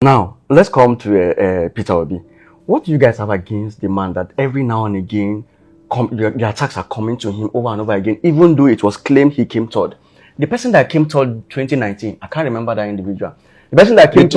Now, let's come to Peter Obi. What do you guys have against the man that every now and again the attacks are coming to him over and over again, even though it was claimed he came third? The person that came third 2019, I can't remember that individual. The person that came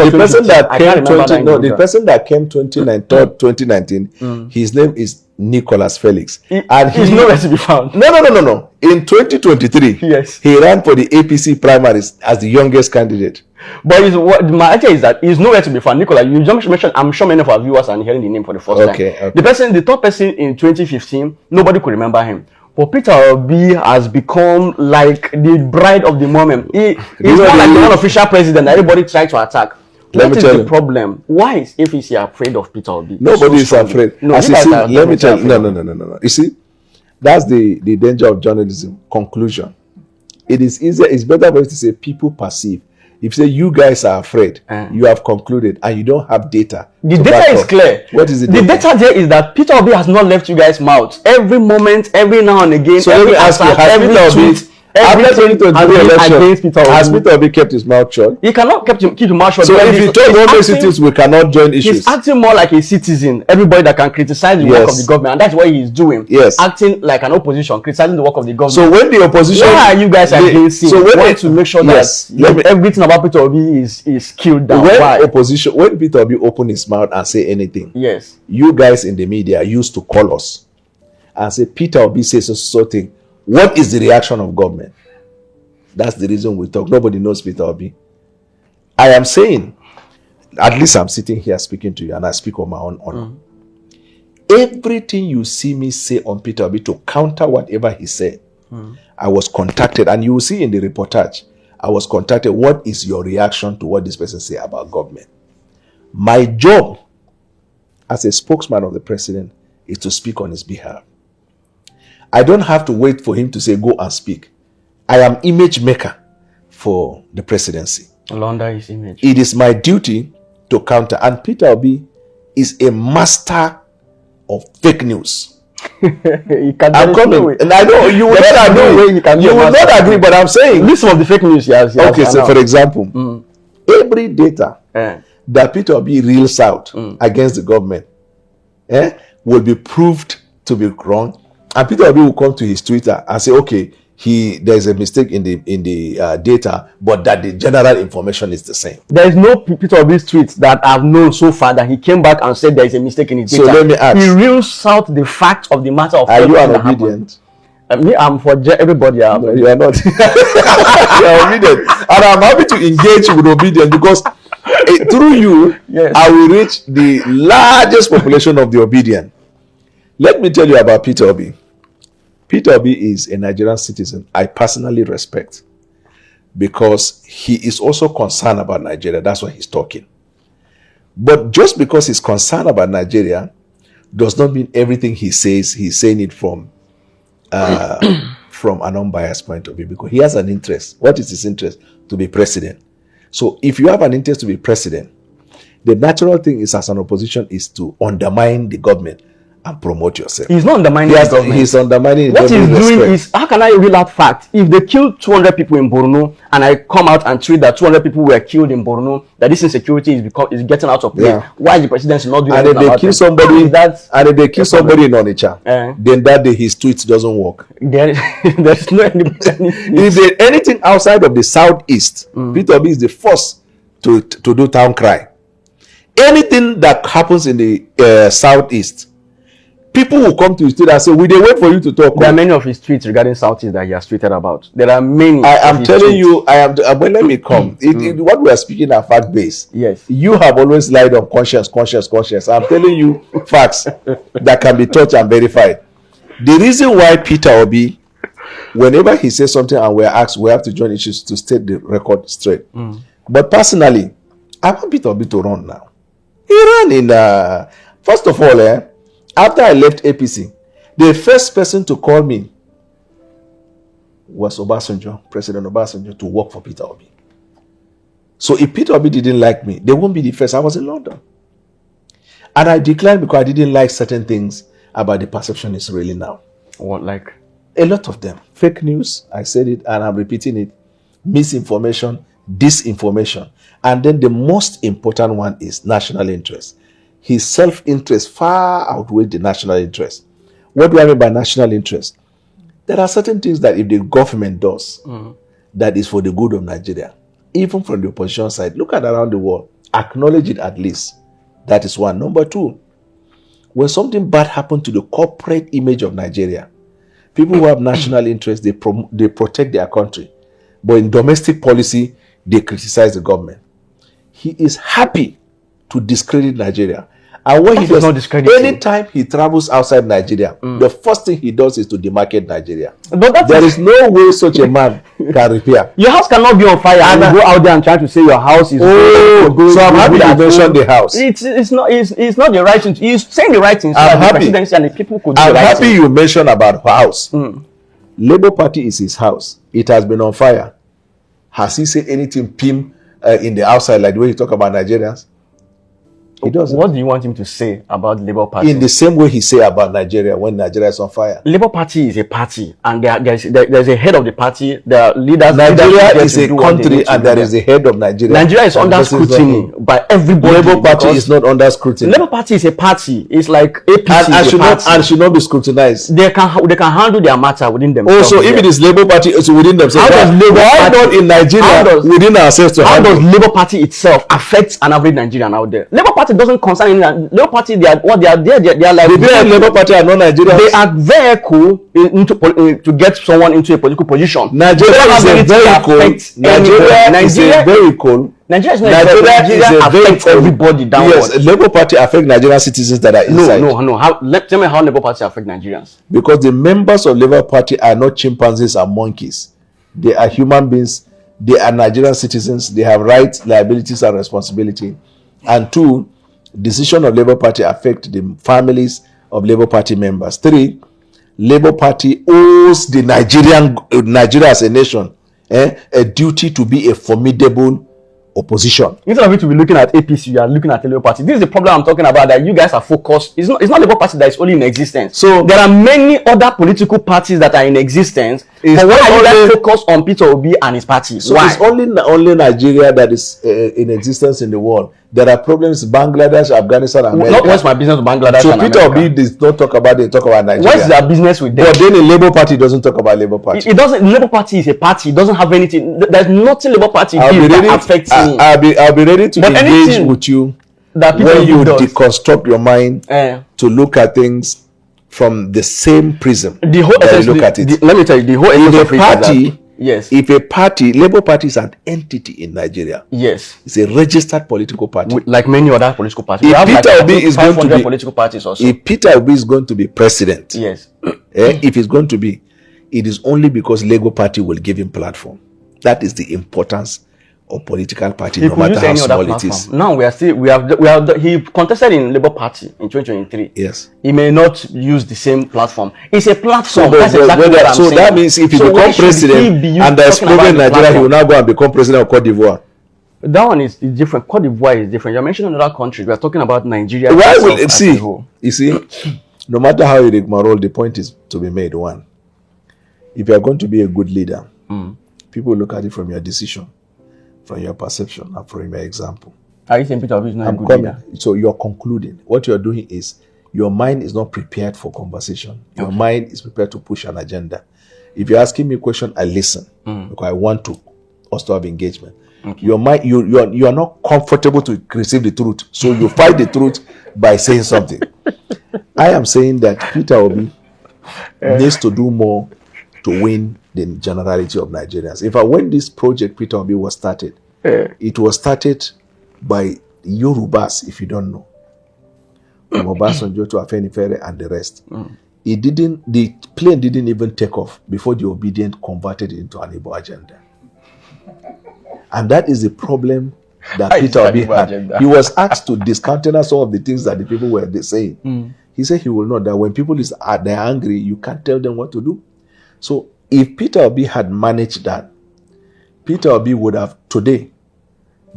third 2019, his name is Nicholas Felix. And he's nowhere to be found. No. In 2023, yes, he ran for the APC primaries as the youngest candidate. But my idea is that he's nowhere to be found. Nicola, you just mentioned, I'm sure many of our viewers are hearing the name for the first time. Okay. The third person in 2015, nobody could remember him. But Peter Obi has become like the bride of the moment. He's not like the unofficial president that everybody tries to attack. What is the problem? Why is APC afraid of Peter Obi? Nobody is afraid. No, let me tell you. No. You see, that's the danger of journalism. Conclusion. It is easier. It's better for us to say people perceive. If you say you guys are afraid, you have concluded and you don't have data. The data is clear. What is it? The data there is that Peter Obi has not left you guys' mouths. Every moment, every now and again, so every ask you, has Peter Obi kept his mouth shut? He cannot keep his mouth shut. So if he told all those citizens we cannot join issues, he's acting more like a citizen. Everybody that can criticize the work of the government, and that's what he's doing. Yes, acting like an opposition, criticizing the work of the government. So when the opposition, why are you guys against him? So when want to make sure that everything about Peter Obi is killed down. When Peter Obi opened his mouth and say anything, yes, you guys in the media used to call us and say Peter Obi says so thing. What is the reaction of government? That's the reason we talk. Nobody knows Peter Obi. I am saying, at least I'm sitting here speaking to you and I speak on my own honor. Everything you see me say on Peter Obi to counter whatever he said, I was contacted, and you will see in the reportage, I was contacted, what is your reaction to what this person say about government? My job as a spokesman of the president is to speak on his behalf. I don't have to wait for him to say, go and speak. I am image maker for the presidency. Launder his image. It is my duty to counter. And Peter Obi is a master of fake news. I'm coming. And I know you will not agree. You will not agree, but I'm saying. List of the fake news, yes. Okay, so for example, every data that Peter Obi reels out against the government will be proved to be wrong. And Peter Obi will come to his Twitter and say, okay, there's a mistake in the data, but that the general information is the same. There is no Peter Obi's tweets that I've known so far that he came back and said there is a mistake in his data. So let me ask. He reels out the fact of the matter of. Are you an Obidient? Me, I'm for everybody. No, you are not. You are Obidient, and I'm happy to engage with Obidient because through you, I will reach the largest population of the Obidient. Let me tell you about Peter Obi. Peter Obi is a Nigerian citizen I personally respect because he is also concerned about Nigeria. That's why he's talking. But just because he's concerned about Nigeria does not mean everything he says, he's saying it from an unbiased point of view, because he has an interest. What is his interest? To be president. So if you have an interest to be president, the natural thing is, as an opposition, is to undermine the government and promote yourself. He's not undermining the government. He's undermining what he's doing is, how can I reel out fact? If they killed 200 people in Borno and I come out and tweet that 200 people were killed in Borno, that this insecurity is getting out of play, why is the presidency not doing anything about it? And if they kill somebody in Onitsha, then that day his tweets doesn't work. There's no if there's anything outside of the southeast, Peter Obi is the first to do town cry. Anything that happens in the southeast, people will come to his tweet and say, will they wait for you to talk? There are many of his tweets regarding Southeast that he has tweeted about. There are many. I am telling you, well, let me come. What we are speaking are fact-based. Yes. You have always lied on conscience. I'm telling you facts that can be touched and verified. The reason why Peter Obi, whenever he says something and we're asked, we have to join issues to state the record straight. But personally, I want Peter Obi to run now. He ran in, first of all, after I left APC, the first person to call me was President Obasanjo, to work for Peter Obi. So if Peter Obi didn't like me, they won't be the first. I was in London. And I declined because I didn't like certain things about the perception is really now. What, like? A lot of them. Fake news, I said it and I'm repeating it. Misinformation, disinformation. And then the most important one is national interest. His self-interest far outweighs the national interest. What do I mean by national interest? There are certain things that if the government does, that is for the good of Nigeria, even from the opposition side, look at around the world, acknowledge it at least. That is one. Number two, when something bad happened to the corporate image of Nigeria, people who have national interest, they protect their country. But in domestic policy, they criticize the government. He is happy to discredit Nigeria. And what he does, anytime he travels outside Nigeria, the first thing he does is to demarcate Nigeria. But there is no way such a man can repair. Your house cannot be on fire and you go out there and try to say your house is so I'm happy you mentioned the house. It's not the right thing. He's saying the right thing. So I'm happy. And the people could I'm happy you mentioned about house. Labour Party is his house. It has been on fire. Has he said anything in the outside like the way he talk about Nigerians? He doesn't. What do you want him to say about the Labour Party? In the same way he say about Nigeria when Nigeria is on fire. Labour Party is a party, and there's a head of the party. The leaders. Nigeria is a country, and there is a head of Nigeria. Nigeria is under scrutiny by everybody. Labour Party is not under scrutiny. Labour Party is a party. It's like APC and should not be scrutinized. They can handle their matter within themselves. Also, if it is Labour Party, it's within themselves. How does Labour Party not in Nigeria within ourselves to handle? How does Labour Party itself affect an average Nigerian out there? Labour Party doesn't concern anyone. Labour Party, they are like the people in Labour Party are not Nigerians. They are vehicle to get someone into a political position. Nigeria is a vehicle. Nigeria is a vehicle. Nigeria affects everybody downward. Yes, Labour Party affect Nigerian citizens that are inside. No. Tell me how Labour Party affect Nigerians. Because the members of Labour Party are not chimpanzees and monkeys. They are human beings. They are Nigerian citizens. They have rights, liabilities, and responsibility. And two, decision of Labour Party affect the families of Labour Party members. Three, Labour Party owes the Nigeria as a nation a duty to be a formidable opposition. Instead of you to be looking at APC, you are looking at the Labour Party. This is the problem I'm talking about, that you guys are focused. It's not Labour Party that is only in existence. So there are many other political parties that are in existence. But why are you guys focused on Peter Obi and his party? So why? It's only Nigeria that is in existence in the world. There are problems in Bangladesh, Afghanistan, and America. What's my business with Bangladesh so and Peter America? Obi does not talk about it, talk about Nigeria. What's their business with them? But then the Labour Party doesn't talk about Labour Party. It doesn't. Labour Party is a party. It doesn't have anything. There's nothing Labour Party did that affects me. I'll be ready to engage with you when you deconstruct your mind to look at things from the same prism. The whole look at it. Let me tell you, the whole essence of party. Yes. If a party, Labour Party is an entity in Nigeria. Yes. It's a registered political party. Like many other political parties. If Peter Obi is going to be political parties also. If Peter Obi is going to be president, yes. If he's going to be, it is only because Labour Party will give him platform. That is the importance of political party, no matter how small it is. Now he contested in Labour Party in 2023. Yes. He may not use the same platform. It's a platform. So that means if he becomes president and there's problem in Nigeria, he will now go and become president of Cote d'Ivoire. That one is different. Cote d'Ivoire is different. You're mentioning another country. We are talking about Nigeria. Why will it see? You see, no matter how you rigmarole, the point is to be made. One, if you are going to be a good leader, people look at it from your decision, from your perception, and from your example. Are you saying Peter Obi is not a good leader? So you're concluding. What you're doing is your mind is not prepared for conversation. Your mind is prepared to push an agenda. If you're asking me a question, I listen because I want to also have engagement. Okay. Your mind, you are not comfortable to receive the truth, so you fight the truth by saying something. I am saying that Peter Obi needs to do more to win the generality of Nigerians. In fact, when this project Peter Obi was started, it was started by Yorubas, if you don't know. From Obasanjo to Afenifere and the rest. The plane didn't even take off before the Obidient converted it into an Igbo agenda. And that is the problem that Peter Obi had. He was asked to discountenance some of the things that the people were saying. He said he will not. That when people are angry, you can't tell them what to do. So if Peter Obi had managed that, Peter Obi would have today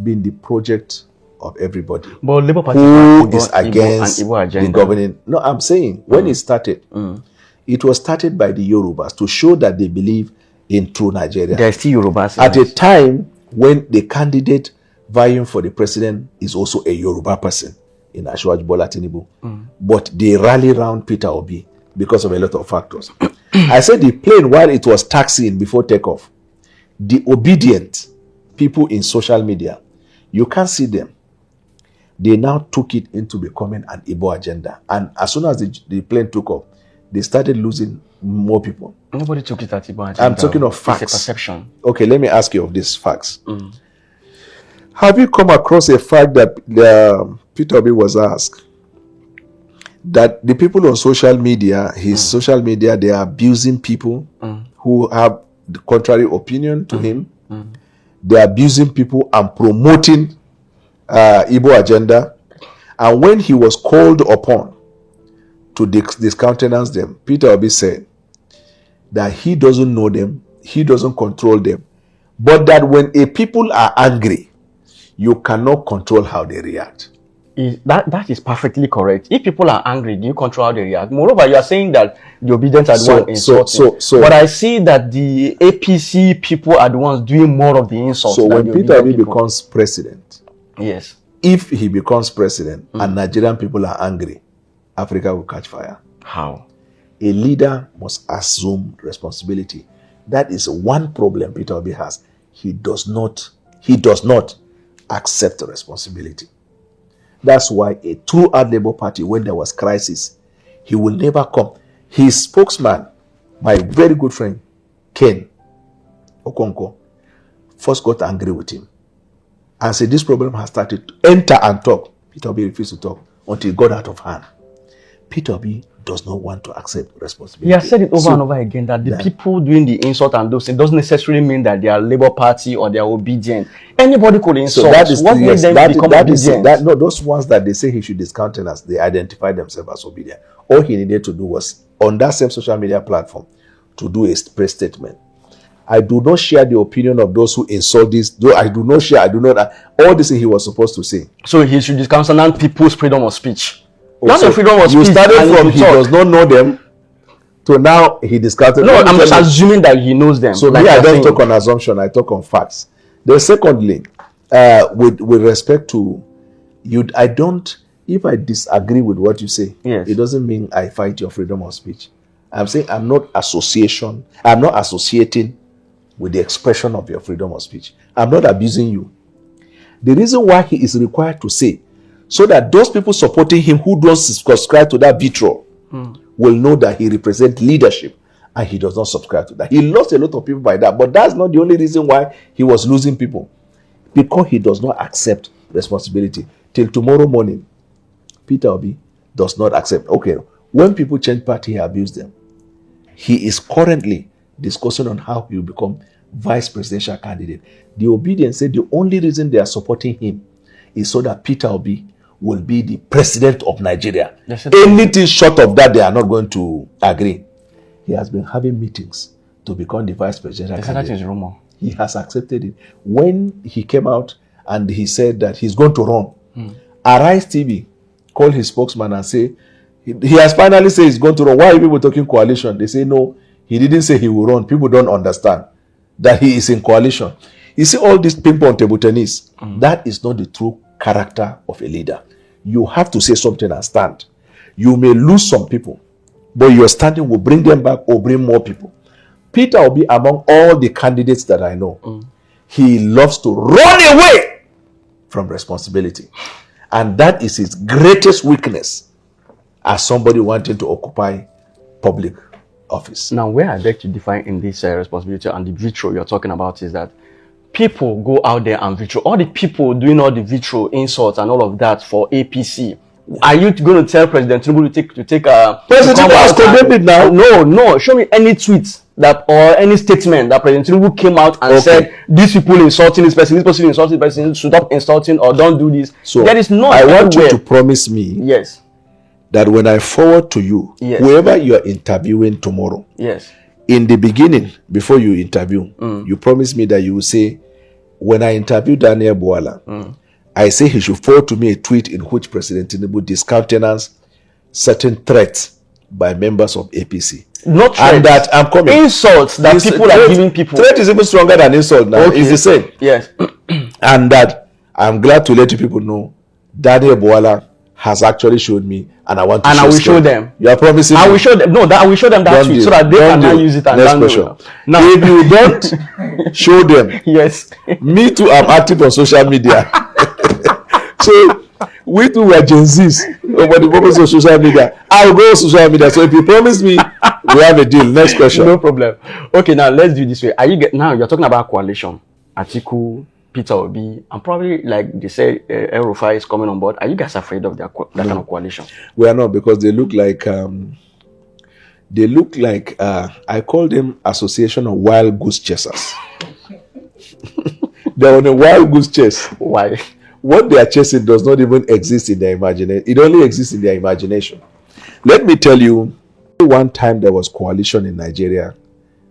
been the project of everybody. But Labour Party who is against the governing. No, I'm saying when it started, it was started by the Yorubas to show that they believe in true Nigeria. There are still Yorubas. At a time when the candidate vying for the president is also a Yoruba person in Asiwaju Bola Tinubu. But they rally around Peter Obi because of a lot of factors. I said the plane, while it was taxiing before takeoff, the obedient people in social media, you can't see them. They now took it into becoming an Igbo agenda. And as soon as the plane took off, they started losing more people. Nobody took it at Igbo agenda. I'm talking of facts. It's a perception. Okay, let me ask you of these facts. Have you come across a fact that Peter Obi was asked that the people on social media, his social media, they are abusing people who have the contrary opinion to him. They are abusing people and promoting Igbo agenda. And when he was called upon to discountenance them, Peter Obi said that he doesn't know them, he doesn't control them, but that when a people are angry, you cannot control how they react. That is perfectly correct. If people are angry, do you control how they react? Moreover, you are saying that the Obidient are the one insulting. But I see that the APC people are the ones doing more of the insults. So when Peter Obi becomes president, yes, if he becomes president and Nigerian people are angry, Africa will catch fire. How? A leader must assume responsibility. That is one problem Peter Obi has. He does not accept the responsibility. That's why a true Labour Party, when there was crisis, he will never come. His spokesman, my very good friend, KENNETH OKONKWO, first got angry with him and said this problem has started to enter and talk. Peter Obi refused to talk until it got out of hand. Peter Obi does not want to accept responsibility. He has said it over and over again that the people doing the insult and those things doesn't necessarily mean that they are Labour Party or they are obedient. Anybody could insult. So that is what made them become obedient? No, those ones that they say he should discountenance, they identify themselves as obedient. All he needed to do was, on that same social media platform, to do a press statement. I do not share the opinion of those who insult this. Though I do not. All this he was supposed to say. So he should discountenance people's freedom of speech. Not So the freedom of you speech. started from he does not know them to now he discounted. No, I'm just assuming that he knows them. So like I don't talk on assumption, I talk on facts. Then secondly, with respect to you, if I disagree with what you say, yes, it doesn't mean I fight your freedom of speech. I'm saying I'm not associating with the expression of your freedom of speech. I'm not abusing you. The reason why he is required to say, so that those people supporting him who don't subscribe to that vitriol will know that he represents leadership and he does not subscribe to that. He lost a lot of people by that, but that's not the only reason why he was losing people. Because he does not accept responsibility. Till tomorrow morning, Peter Obi does not accept. Okay, when people change party, he abused them. He is currently discussing on how he will become vice presidential candidate. The Obidient said the only reason they are supporting him is so that Peter Obi will be the president of Nigeria. Anything short of that, they are not going to agree. He has been having meetings to become the vice presidential candidate. That is rumor. He has accepted it. When he came out and he said that he's going to run, Arise TV called his spokesman and say he has finally said he's going to run. Why are people talking coalition? They say no, he didn't say he will run. People don't understand that he is in coalition. You see all this ping-pong table tennis, that is not the true character of a leader. You have to say something and stand. You may lose some people, but your standing will bring them back or bring more people. Peter Obi, among all the candidates that I know, he loves to run away from responsibility. And that is his greatest weakness as somebody wanting to occupy public office. Now, where I beg to define in this responsibility and the vitriol you're talking about is that people go out there and vitriol. All the people doing all the vitriol, insults and all of that for APC. Are you going to tell President Tinubu to take a... President Tinubu has condemned it now. No. Show me any tweet that or any statement that President Tinubu came out and said, these people insulting this person insulting this person, should stop insulting or don't do this. So there is no... I want you to promise me... Yes. That when I forward to you, yes, whoever you are interviewing tomorrow, yes, in the beginning, before you interview, you promise me that you will say, when I interview Daniel Bwala, I say he should forward to me a tweet in which President Tinubu discountenance certain threats by members of APC. Not threats. And that I'm coming. Insults that people are giving people. Threat is even stronger than insult now. Okay. It's the same. Yes. And that I'm glad to let you people know Daddy Bwala has actually showed me, and I want to and I will show them. You are promising? I will show them. No, that I will show them that tweet so that they can now use it and download it. Now, if you don't show them, yes, me too. I'm active on social media. So we too were Gen Zs over the purpose of social media. I'll go on social media. So if you promise me, we have a deal. Next question. No problem. Okay, now let's do it this way. Now you're talking about coalition. Atiku, Peter Obi, and probably like they say, El-Rufai is coming on board. Are you guys afraid of that kind of coalition? We are not, because they look like I call them association of wild goose chasers. They're on a wild goose chase. Why? What they are chasing does not even exist in their imagination. It only exists in their imagination. Let me tell you, one time there was coalition in Nigeria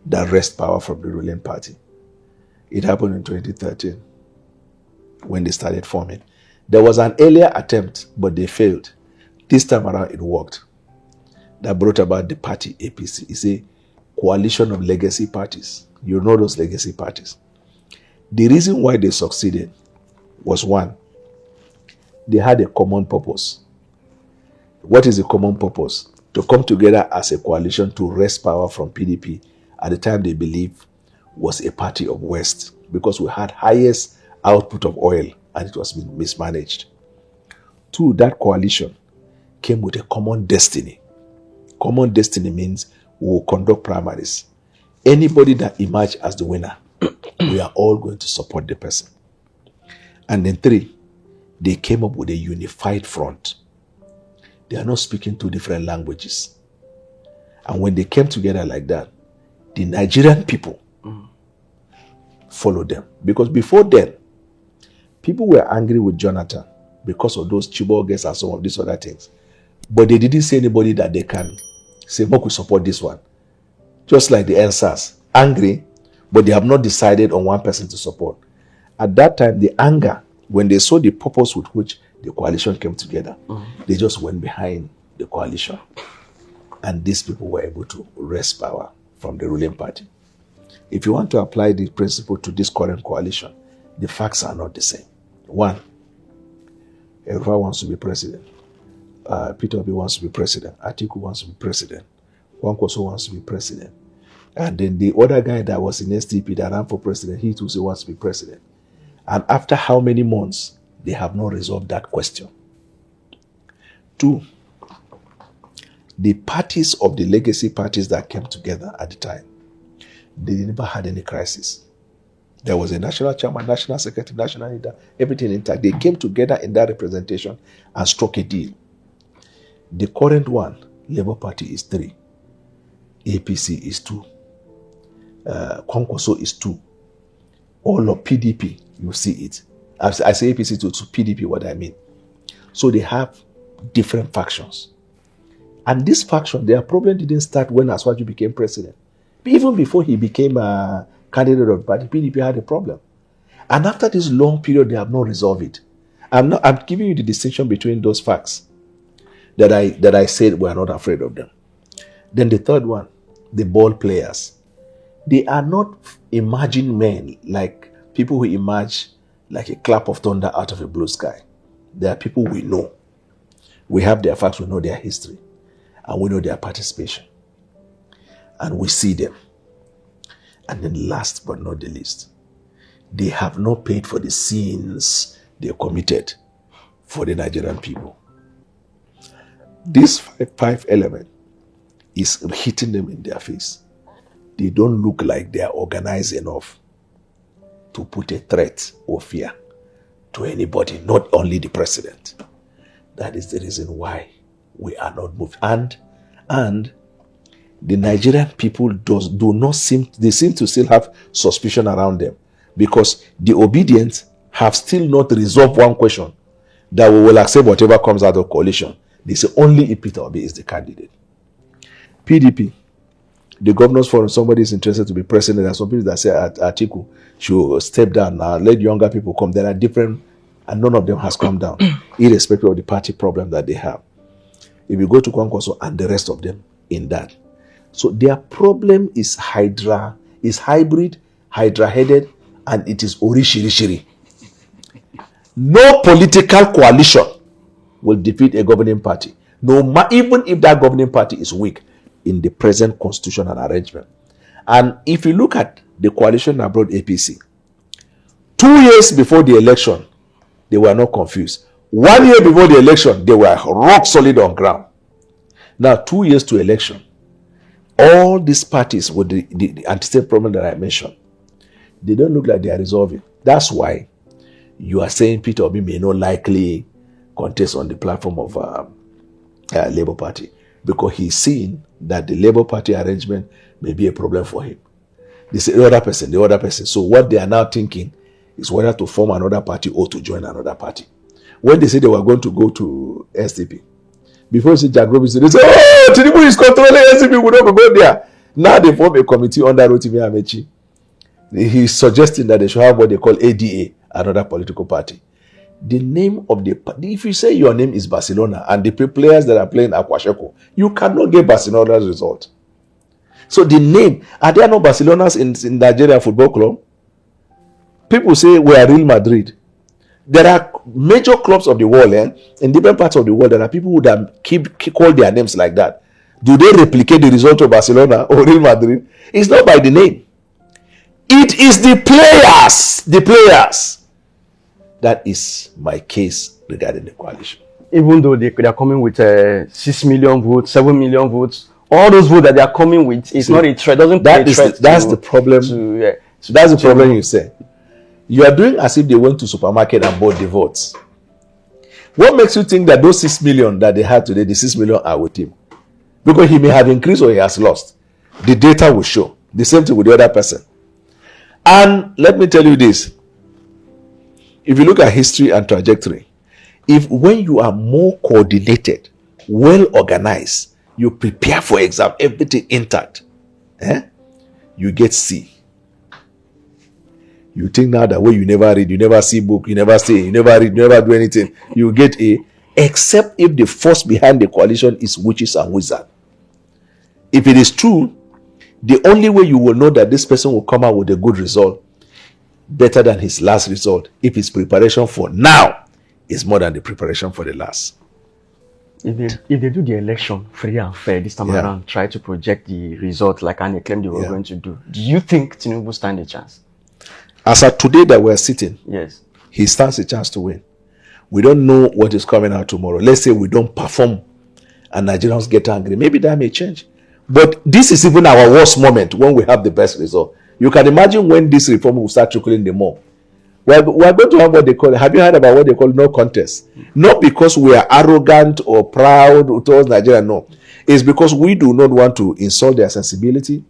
that wrested power from the ruling party. It happened in 2013 when they started forming. There was an earlier attempt, but they failed. This time around, it worked. That brought about the party APC. It's a coalition of legacy parties. You know those legacy parties. The reason why they succeeded was, one, they had a common purpose. What is the common purpose? To come together as a coalition to wrest power from PDP at the time they believed was a party of West, because we had highest output of oil and it was being mismanaged. Two, that coalition came with a common destiny. Common destiny means we will conduct primaries. Anybody that emerges as the winner, we are all going to support the person. And then three, they came up with a unified front. They are not speaking two different languages. And when they came together like that, the Nigerian people followed them. Because before then, people were angry with Jonathan because of those Chiboges and some of these other things. But they didn't see anybody that they can say, "Mock, we support this one." Just like the NSAS, angry, but they have not decided on one person to support. At that time, the anger, when they saw the purpose with which the coalition came together, they just went behind the coalition. And these people were able to wrest power from the ruling party. If you want to apply the principle to this current coalition, the facts are not the same. One, El-Rufai wants to be president. Peter Obi wants to be president. Atiku wants to be president. Kwankwaso wants to be president. And then the other guy that was in SDP that ran for president, he too wants to be president. And after how many months, they have not resolved that question. Two, the parties of the legacy parties that came together at the time, they never had any crisis. There was a national chairman, national secretary, national leader, everything intact. They came together in that representation and struck a deal. The current one, Labour Party, is 3. APC is 2. Kwankwaso is 2. All of PDP, you see it. I say APC to PDP, what I mean. So they have different factions. And this faction, their problem didn't start when Aswaju became president. Even before he became a candidate of the party, PDP had a problem. And after this long period, they have not resolved it. I'm giving you the distinction between those facts that I said we are not afraid of them. Then the third one, the ball players. They are not emerging men like people who emerge like a clap of thunder out of a blue sky. They are people we know. We have their facts, we know their history, and we know their participation. And we see them. And then last but not the least, they have not paid for the sins they committed for the Nigerian people. This five element is hitting them in their face. They don't look like they are organized enough to put a threat or fear to anybody, not only the president. That is the reason why we are not moved. And the Nigerian people seem to still have suspicion around them, because the Obidient have still not resolved one question, that we will accept whatever comes out of coalition. They say only if Peter Obi is the candidate. PDP, the governors forum, somebody is interested to be president. There are some people that say Atiku should step down now, let younger people come. There are different, and none of them has come down, irrespective of the party problem that they have. If you go to Kwankwaso and the rest of them in that. So their problem is hybrid, hydra-headed, and it is orishirishiri. No political coalition will defeat a governing party, even if that governing party is weak in the present constitutional arrangement. And if you look at the coalition that brought APC, 2 years before the election, they were not confused. 1 year before the election, they were rock solid on ground. Now, 2 years to election, all these parties with the antecedent problem that I mentioned, they don't look like they are resolving. That's why you are saying Peter Obi may not likely contest on the platform of Labour Party, because he's seen that the Labour Party arrangement may be a problem for him. They say the other person. So what they are now thinking is whether to form another party or to join another party. When they say they were going to go to SDP, before you see Jack Robinson, they say, oh, Tinubu is controlling SDP, we don't go there. Now they form a committee under Rotimi Amaechi. He's suggesting that they should have what they call ADA, another political party. The name of the party, if you say your name is Barcelona and the players that are playing Akwasheko, you cannot get Barcelona's result. So the name, are there no Barcelonas in Nigeria Football Club? People say we are Real Madrid. There are major clubs of the world, in different parts of the world. There are people who that keep call their names like that. Do they replicate the result of Barcelona or Real Madrid? It's not by the name. It is the players. The players. That is my case regarding the coalition. Even though they are coming with 6 million votes, 7 million votes, all those votes that they are coming with, it's not a threat. Doesn't play a threat. That's the problem. That's the problem you say. You are doing as if they went to supermarket and bought the votes. What makes you think that those 6 million that they had today, the 6 million are with him? Because he may have increased or he has lost. The data will show. The same thing with the other person. And let me tell you this. If you look at history and trajectory, when you are more coordinated, well organized, you prepare for exam, everything intact, you get C. You think now that way you never read, you never see book, you never say, you never read, you never do anything, you get A, except if the force behind the coalition is witches and wizards. If it is true, the only way you will know that this person will come out with a good result, better than his last result, if his preparation for now is more than the preparation for the last. If they do the election free and fair this time around, try to project the result like Annie claimed they were going to do you think Tinubu stand a chance? As of today that we're sitting, yes, he stands a chance to win. We don't know what is coming out tomorrow. Let's say we don't perform and Nigerians get angry. Maybe that may change. But this is even our worst moment when we have the best result. You can imagine when this reform will start trickling the more. We're going to have what they call, have you heard about what they call no contest? Not because we are arrogant or proud towards Nigeria, no. It's because we do not want to insult their sensibility,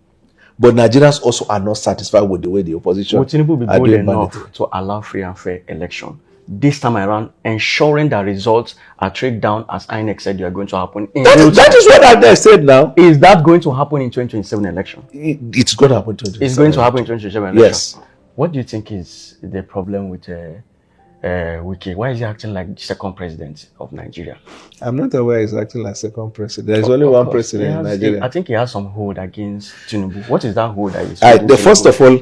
but Nigerians also are not satisfied with the way the opposition will Tinubu be bold enough to allow free and fair election this time around, ensuring that results are tracked down as INEC said they are going to happen? That is what I said now. Is that going to happen in 2027 election? It's going to happen in 2027. It's going to happen in 2027 election? Yes. What do you think is the problem with Wike? Why is he acting like the second president of Nigeria? I'm not aware he's acting like second president. There's only one president in Nigeria. I think he has some hold against Tinubu. What is that hold that he's first of all,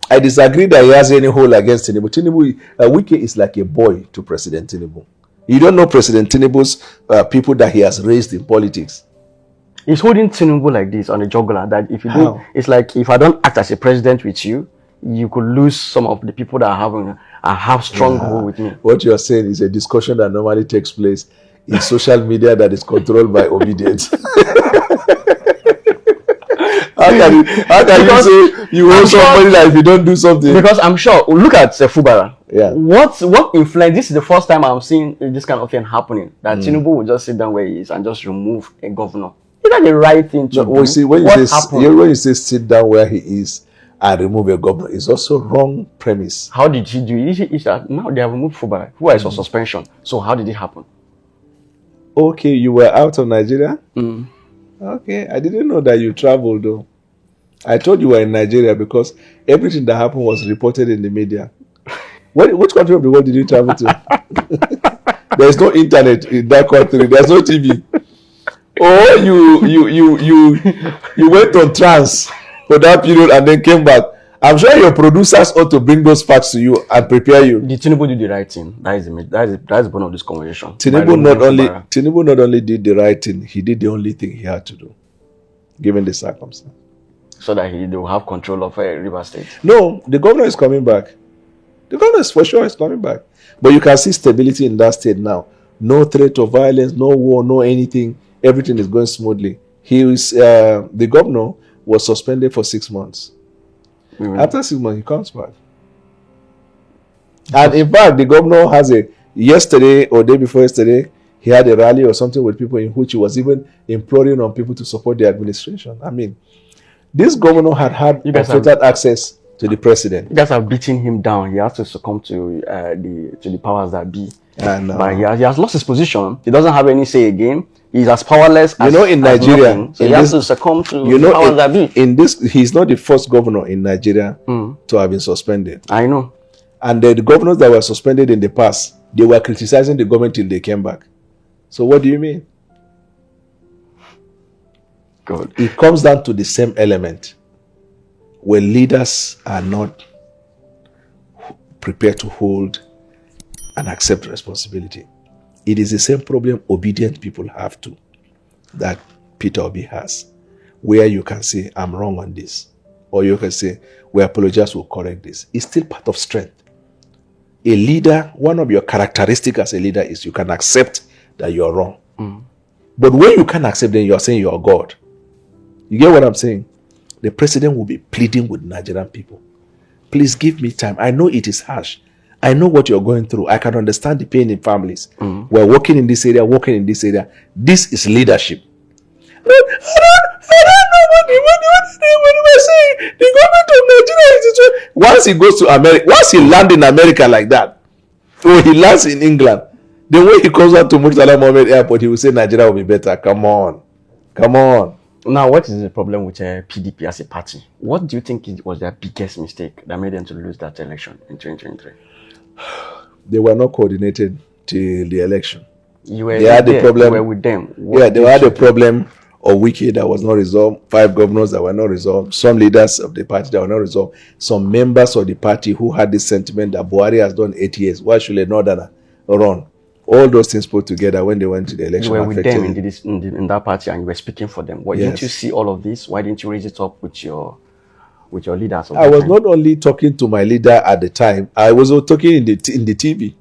I disagree that he has any hold against Tinubu. Wike is like a boy to President Tinubu. You don't know President Tinubu's people that he has raised in politics. He's holding Tinubu like this on a jugular, that if you do, it's like if I don't act as a president with you, you could lose some of the people that have strong hold with me. What you're saying is a discussion that normally takes place in social media that is controlled by Obidient. How can you say you want somebody that if you don't do something? Because I'm sure, look at Fubara. Yeah. What influence? This is the first time I'm seeing this kind of thing happening. That Tinubu will just sit down where he is and just remove a governor. Is that the right thing to do? When you say sit down where he is and remove a governor, it's also wrong premise. How did he do it? Now they have removed Fubara, who is on suspension. So how did it happen? Okay, you were out of Nigeria? Okay, I didn't know that you traveled though. I told you were in Nigeria because everything that happened was reported in the media. Which country of the world did you travel to? There's no internet in that country. There's no TV. Or you went on trance for that period and then came back. I'm sure your producers ought to bring those facts to you and prepare you. Did Tinubu do the right thing? That is the point of this conversation. Tinubu not only did the right thing, he did the only thing he had to do, given the circumstance. So that they will have control of River State. No, the governor is coming back. The governor is for sure is coming back. But you can see stability in that state now. No threat of violence, no war, no anything. Everything is going smoothly. The governor was suspended for 6 months. After 6 months, he comes back. And in fact, the governor has yesterday or day before yesterday, he had a rally or something with people in which he was even imploring on people to support the administration. I mean, this governor had unfettered access to the president. You guys are beating him down. He has to succumb to the powers that be. But he has lost his position. He doesn't have any say again. He's as powerless as in Nigeria. Nothing. So he has to succumb to the powers that be. He's not the first governor in Nigeria to have been suspended. I know. And the governors that were suspended in the past, they were criticizing the government till they came back. So what do you mean? Good. It comes down to the same element. When leaders are not prepared to hold and accept responsibility, it is the same problem obedient people have to, that Peter Obi has, where you can say, I'm wrong on this. Or you can say, we apologize, we'll correct this. It's still part of strength. A leader, one of your characteristics as a leader is you can accept that you're wrong. But when you can't accept, then you're saying you're God. You get what I'm saying? The president will be pleading with Nigerian people. Please give me time. I know it is harsh. I know what you're going through. I can understand the pain in families. We're working in this area, working in this area. This is leadership. I don't know what am I saying? The government of Nigeria is once he goes to America, once he lands in America like that, or he lands in England, then when he comes out to Murtala Mohammed Airport, he will say Nigeria will be better. Come on. Now, what is the problem with PDP as a party? What do you think was their biggest mistake that made them to lose that election in 2023? They were not coordinated till the election. They had the problem. You were with them. They had a problem of Wike that was not resolved. 5 governors that were not resolved. Some leaders of the party that were not resolved. Some members of the party who had this sentiment that Buhari has done 8 years. Why should a northerner run? All those things put together when they went to the election. You were with them in that party and you were speaking for them. Why didn't you see all of this? Why didn't you raise it up with your leaders? I was not only talking to my leader at the time, I was also talking in the TV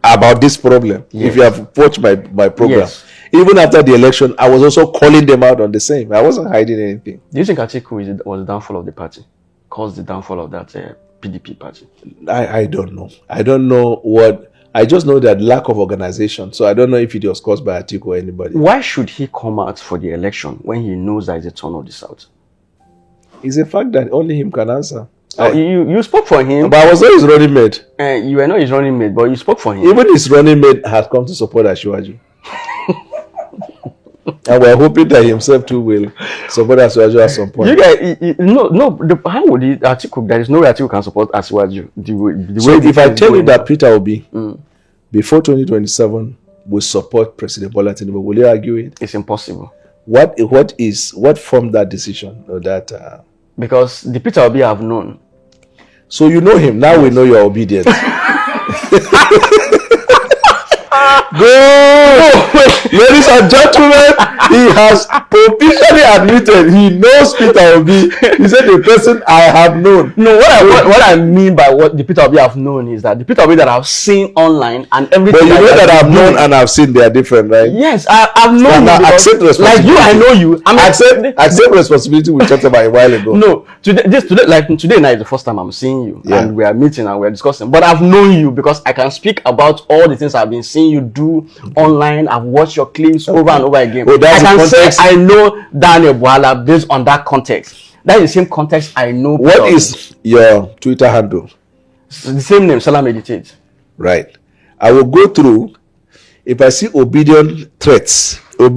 about this problem. Yes. If you have watched my program. Yes. Even after the election, I was also calling them out on the same. I wasn't hiding anything. Do you think Atiku was the downfall of the party? Caused the downfall of that PDP party? I don't know. I don't know what... I just know that lack of organization. So I don't know if it was caused by Atiku or anybody. Why should he come out for the election when he knows that it's a turn of the South? It's a fact that only him can answer. You spoke for him. But I was not his running mate. You were not his running mate, but you spoke for him. Even his running mate has come to support Asiwaju. And we're hoping that himself too will support Asiwaju at some point. You guys, how would Atiku? There is no way Atiku can support Asiwaju. So if I tell you that Peter Obi, before 2027, will support President Bola Tinubu, will you argue it? It's impossible. What formed that decision or that? Because the Peter Obi I've known. So you know him. Now yes. We know you're obedient. Ladies and gentlemen, he has officially admitted he knows Peter Obi. He said the person I have known. No, what I mean by what the Peter Obi I've known is that the Peter Obi that I've seen online and everything. But you know that I've known and I've seen they are different, right? Yes, I've known. Now accept responsibility. Like you, I know you. Accept responsibility. We talked about a while ago. No, today night is the first time I'm seeing you, and we are meeting and we're discussing. But I've known you because I can speak about all the things I've been seeing you do online. I've watched your clips over and over again. Oh, I can say I know Daniel Bwala based on that context. That is the same context I know. What is your Twitter handle? It's the same name, Selahmeditate. Right. I will go through. If I see obedient threats, I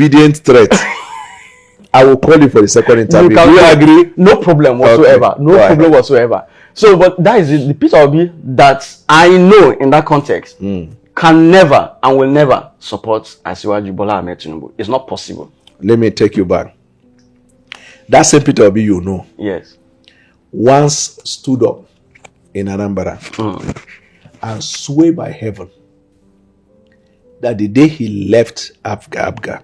will call you for the second interview. Do you agree? No problem whatsoever. Okay. No problem whatsoever. So, but that is the Peter Obi that I know in that context can never and will never support Asiwaju Bola Ahmed Tinubu. It's not possible. Let me take you back. That same Peter Obi you know. Yes. once stood up in Anambra and swore by heaven that the day he left APGA,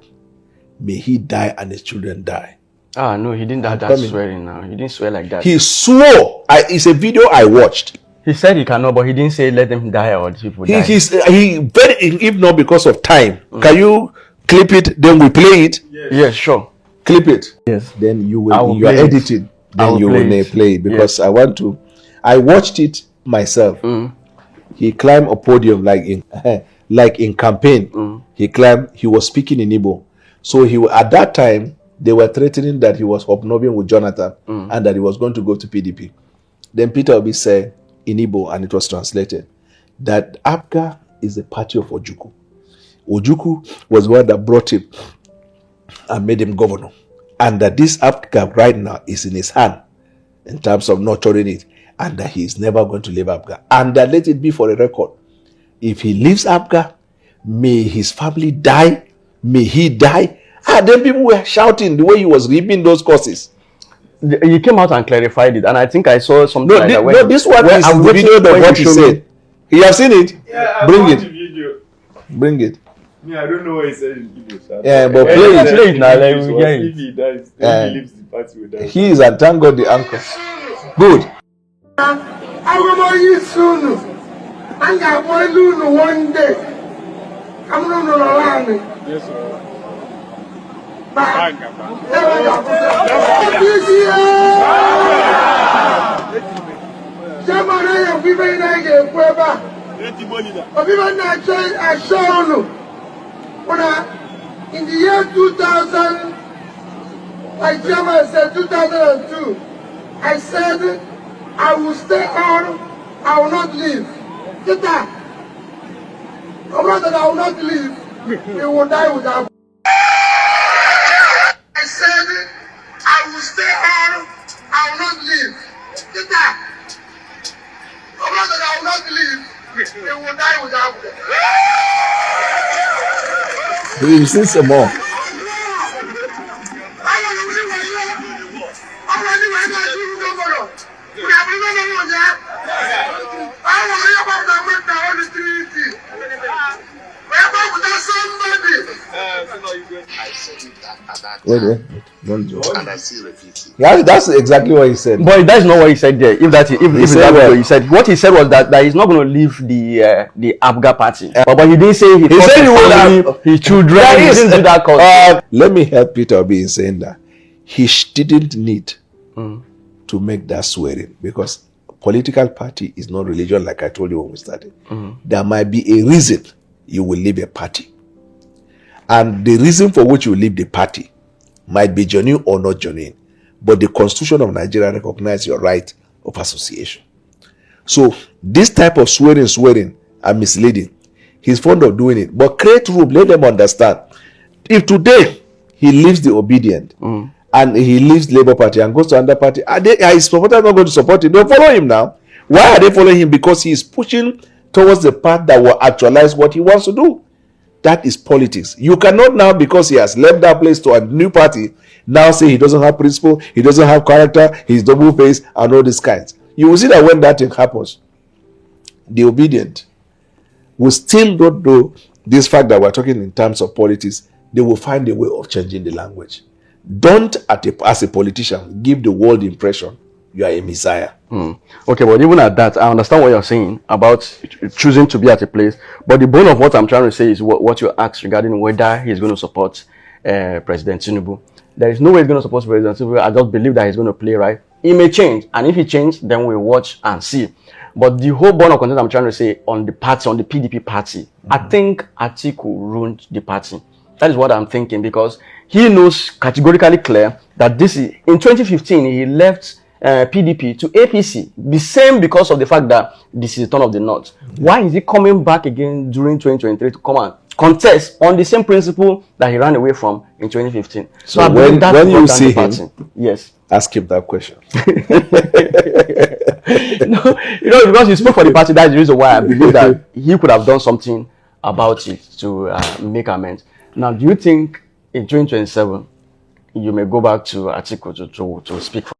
may he die and his children die. Ah, no, he didn't have that swearing now. He didn't swear like that. He swore. It's a video I watched. He said he cannot, but he didn't say let them die or the people die. If not because of time, can you clip it? Then we play it. Yes, sure. Clip it. Yes. Then you are edited. Then you will play it because I want to. I watched it myself. He climbed a podium like in campaign. He climbed. He was speaking in Igbo. So at that time they were threatening that he was hobnobbing with Jonathan and that he was going to go to PDP. Then Peter Obi said in Igbo, and it was translated, that APGA is the party of Ojukwu. Ojukwu was the one that brought him and made him governor. And that this APGA right now is in his hand in terms of nurturing it. And that he is never going to leave APGA. And that let it be for a record. If he leaves APGA, may his family die. May he die. And then people were shouting the way he was reaping those courses. He came out and clarified it, and I think I saw something like that. No, this one is the video of what he said. You have seen it? Yeah, bring it. The video. Bring it. Yeah, I don't know what he said in English. Yeah, but play it now. If he dies, then he leaves the party with that. He is, and thank God the anchor. Good. I will know you soon. And I will know one day. I'm not going to Yes, sir. In the year 2000, my chairman said 2002, I said I will stay on, I will not leave. Get that? I will not leave. He will die without. I said I will stay on, I will not leave. Get that? I will not leave. He will die without. We will see some more. Wait. Don't do it. And I still repeat it. Yeah, that's exactly what he said. But that's not what he said there. If he said what he said was that he's not going to leave the APGA party. But he didn't say he said he will have his children. He didn't do that. Let me help Peter Obi in saying that he didn't need to make that swearing, because political party is not religion, like I told you when we started. There might be a reason you will leave a party. And the reason for which you leave the party might be genuine or not genuine. But the Constitution of Nigeria recognizes your right of association. So this type of swearing are misleading. He's fond of doing it. But create room, let them understand. If today he leaves the Obidient and he leaves Labour Party and goes to another party, are his supporters not going to support him? They'll follow him now. Why are they following him? Because he is pushing towards the path that will actualize what he wants to do. That is politics. You cannot now, because he has left that place to a new party, now say he doesn't have principle, he doesn't have character, he's double-faced, and all these kinds. You will see that when that thing happens, the Obidient will still not know this fact that we're talking in terms of politics. They will find a way of changing the language. Don't, as a politician, give the world the impression you are a messiah. Okay, but even at that, I understand what you're saying about choosing to be at a place. But the bone of what I'm trying to say is what you asked regarding whether he's going to support President Tinubu. There is no way he's going to support President Tinubu. I just believe that he's going to play right. He may change, and if he changes, then we'll watch and see. But the whole bone of content I'm trying to say on the party, on the PDP party, I think Atiku ruined the party. That is what I'm thinking, because he knows categorically clear that this is, in 2015, he left PDP to APC, the same because of the fact that this is the turn of the North. Why is he coming back again during 2023 to come and contest on the same principle that he ran away from in 2015? So I when you see him, yes, ask him that question. No, because he spoke for the party. That's the reason why I believe that he could have done something about it to make amends. Now, do you think in 2027 you may go back to Atiku to speak for